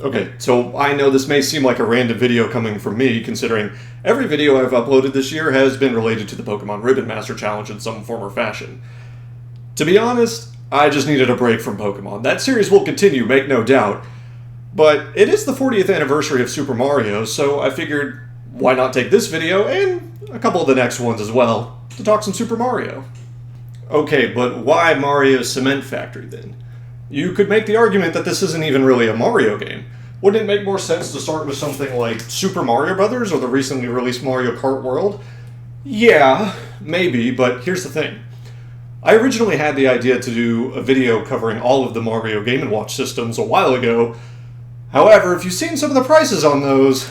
Okay, so I know this may seem like a random video coming from me, considering every video I've uploaded this year has been related to the Pokemon Ribbon Master Challenge in some form or fashion. To be honest, I just needed a break from Pokemon. That series will continue, make no doubt, but it is the 40th anniversary of Super Mario, so I figured why not take this video, and a couple of the next ones as well, to talk some Super Mario. Okay, but why Mario's Cement Factory then? You could make the argument that this isn't even really a Mario game. Wouldn't it make more sense to start with something like Super Mario Brothers or the recently released Mario Kart World? Yeah, maybe, but here's the thing. I originally had the idea to do a video covering all of the Mario Game & Watch systems a while ago. However, if you've seen some of the prices on those,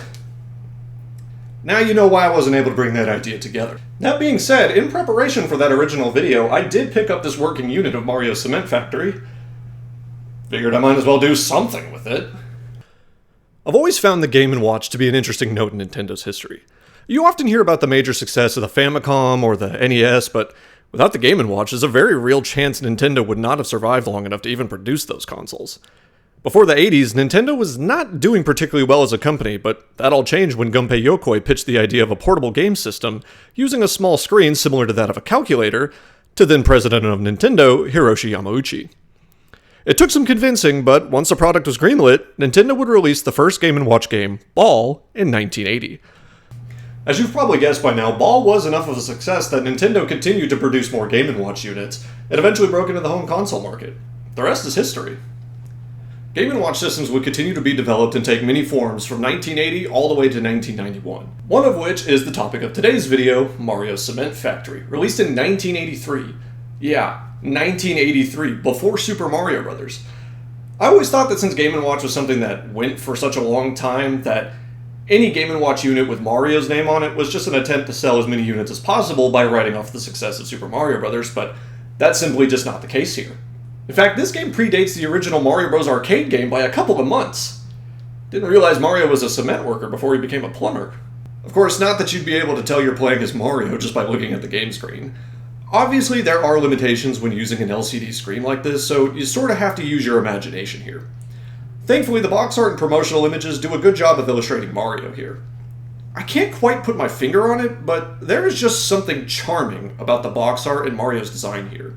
now you know why I wasn't able to bring that idea together. That being said, in preparation for that original video, I did pick up this working unit of Mario's Cement Factory. Figured I might as well do something with it. I've always found the Game & Watch to be an interesting note in Nintendo's history. You often hear about the major success of the Famicom or the NES, but without the Game & Watch, there's a very real chance Nintendo would not have survived long enough to even produce those consoles. Before the 80s, Nintendo was not doing particularly well as a company, but that all changed when Gunpei Yokoi pitched the idea of a portable game system using a small screen similar to that of a calculator to then president of Nintendo, Hiroshi Yamauchi. It took some convincing, but once the product was greenlit, Nintendo would release the first Game & Watch game, Ball, in 1980. As you've probably guessed by now, Ball was enough of a success that Nintendo continued to produce more Game & Watch units, and eventually broke into the home console market. The rest is history. Game & Watch systems would continue to be developed and take many forms from 1980 all the way to 1991. One of which is the topic of today's video, Mario's Cement Factory, released in 1983. Yeah, 1983, before Super Mario Bros. I always thought that since Game & Watch was something that went for such a long time, that any Game & Watch unit with Mario's name on it was just an attempt to sell as many units as possible by writing off the success of Super Mario Bros., but that's simply just not the case here. In fact, this game predates the original Mario Bros. Arcade game by a couple of months. Didn't realize Mario was a cement worker before he became a plumber. Of course, not that you'd be able to tell you're playing as Mario just by looking at the game screen. Obviously, there are limitations when using an LCD screen like this, so you sort of have to use your imagination here. Thankfully, the box art and promotional images do a good job of illustrating Mario here. I can't quite put my finger on it, but there is just something charming about the box art and Mario's design here.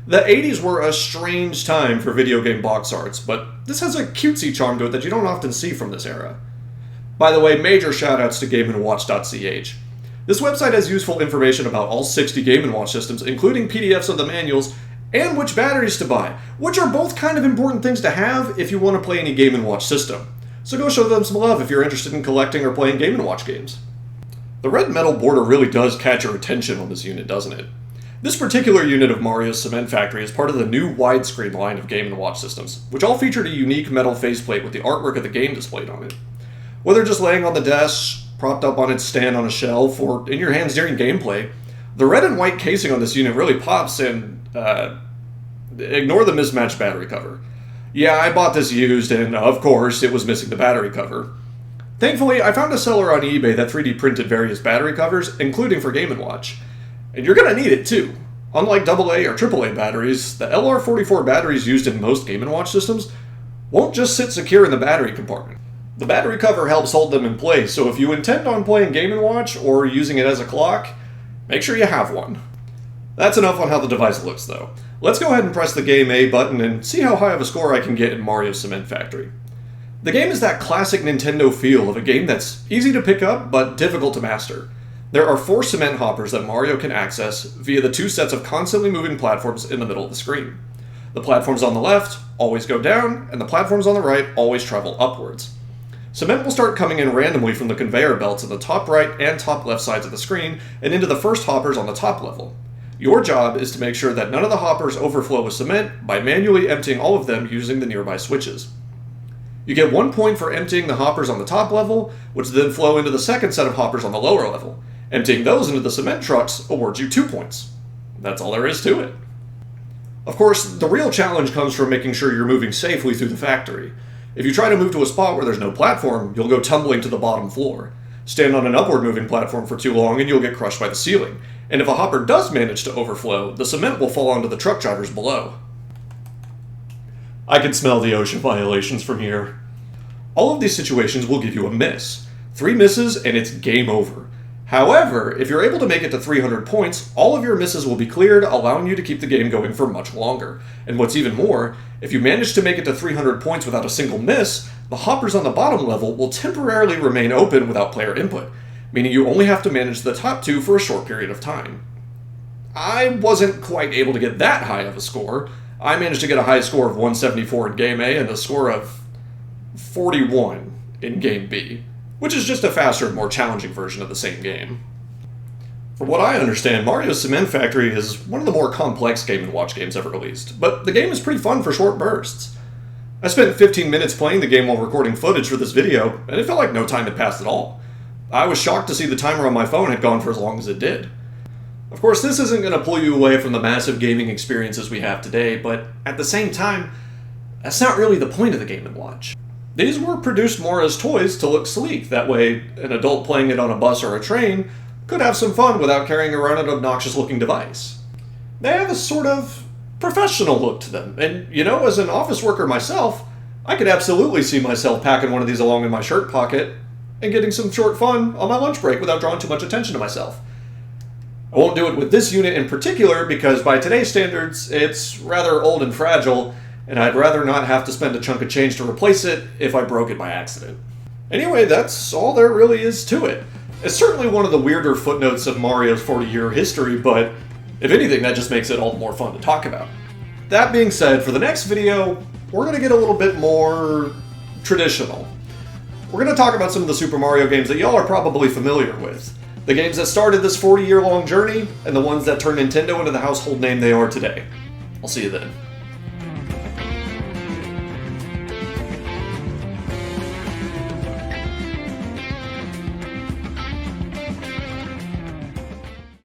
The 80s were a strange time for video game box arts, but this has a cutesy charm to it that you don't often see from this era. By the way, major shoutouts to GameandWatch.ch. This website has useful information about all 60 Game & Watch systems, including PDFs of the manuals, and which batteries to buy, which are both kind of important things to have if you want to play any Game & Watch system. So go show them some love if you're interested in collecting or playing Game & Watch games. The red metal border really does catch your attention on this unit, doesn't it? This particular unit of Mario's Cement Factory is part of the new widescreen line of Game & Watch systems, which all featured a unique metal faceplate with the artwork of the game displayed on it. Whether just laying on the desk, propped up on its stand on a shelf, or in your hands during gameplay, the red and white casing on this unit really pops, and ignore the mismatched battery cover. Yeah, I bought this used, and of course, it was missing the battery cover. Thankfully, I found a seller on eBay that 3D printed various battery covers, including for Game & Watch. And you're going to need it too. Unlike AA or AAA batteries, the LR44 batteries used in most Game & Watch systems won't just sit secure in the battery compartment. The battery cover helps hold them in place, so if you intend on playing Game & Watch or using it as a clock, make sure you have one. That's enough on how the device looks though. Let's go ahead and press the Game A button and see how high of a score I can get in Mario's Cement Factory. The game is that classic Nintendo feel of a game that's easy to pick up but difficult to master. There are 4 cement hoppers that Mario can access via the 2 sets of constantly moving platforms in the middle of the screen. The platforms on the left always go down, and the platforms on the right always travel upwards. Cement will start coming in randomly from the conveyor belts in the top right and top left sides of the screen and into the first hoppers on the top level. Your job is to make sure that none of the hoppers overflow with cement by manually emptying all of them using the nearby switches. You get 1 point for emptying the hoppers on the top level, which then flow into the second set of hoppers on the lower level. Emptying those into the cement trucks awards you 2 points. That's all there is to it. Of course, the real challenge comes from making sure you're moving safely through the factory. If you try to move to a spot where there's no platform, you'll go tumbling to the bottom floor. Stand on an upward moving platform for too long and you'll get crushed by the ceiling. And if a hopper does manage to overflow, the cement will fall onto the truck drivers below. I can smell the OSHA violations from here. All of these situations will give you a miss. 3 misses and it's game over. However, if you're able to make it to 300 points, all of your misses will be cleared, allowing you to keep the game going for much longer. And what's even more, if you manage to make it to 300 points without a single miss, the hoppers on the bottom level will temporarily remain open without player input, meaning you only have to manage the top 2 for a short period of time. I wasn't quite able to get that high of a score. I managed to get a high score of 174 in Game A and a score of 41 in Game B, which is just a faster and more challenging version of the same game. From what I understand, Mario's Cement Factory is one of the more complex Game & Watch games ever released, but the game is pretty fun for short bursts. I spent 15 minutes playing the game while recording footage for this video, and it felt like no time had passed at all. I was shocked to see the timer on my phone had gone for as long as it did. Of course, this isn't going to pull you away from the massive gaming experiences we have today, but at the same time, that's not really the point of the Game & Watch. These were produced more as toys to look sleek, that way an adult playing it on a bus or a train could have some fun without carrying around an obnoxious-looking device. They have a sort of professional look to them, and as an office worker myself, I could absolutely see myself packing one of these along in my shirt pocket and getting some short fun on my lunch break without drawing too much attention to myself. I won't do it with this unit in particular because by today's standards, it's rather old and fragile, and I'd rather not have to spend a chunk of change to replace it if I broke it by accident. Anyway, that's all there really is to it. It's certainly one of the weirder footnotes of Mario's 40-year history, but if anything, that just makes it all the more fun to talk about. That being said, for the next video, we're going to get a little bit more traditional. We're going to talk about some of the Super Mario games that y'all are probably familiar with. The games that started this 40-year-long journey, and the ones that turned Nintendo into the household name they are today. I'll see you then.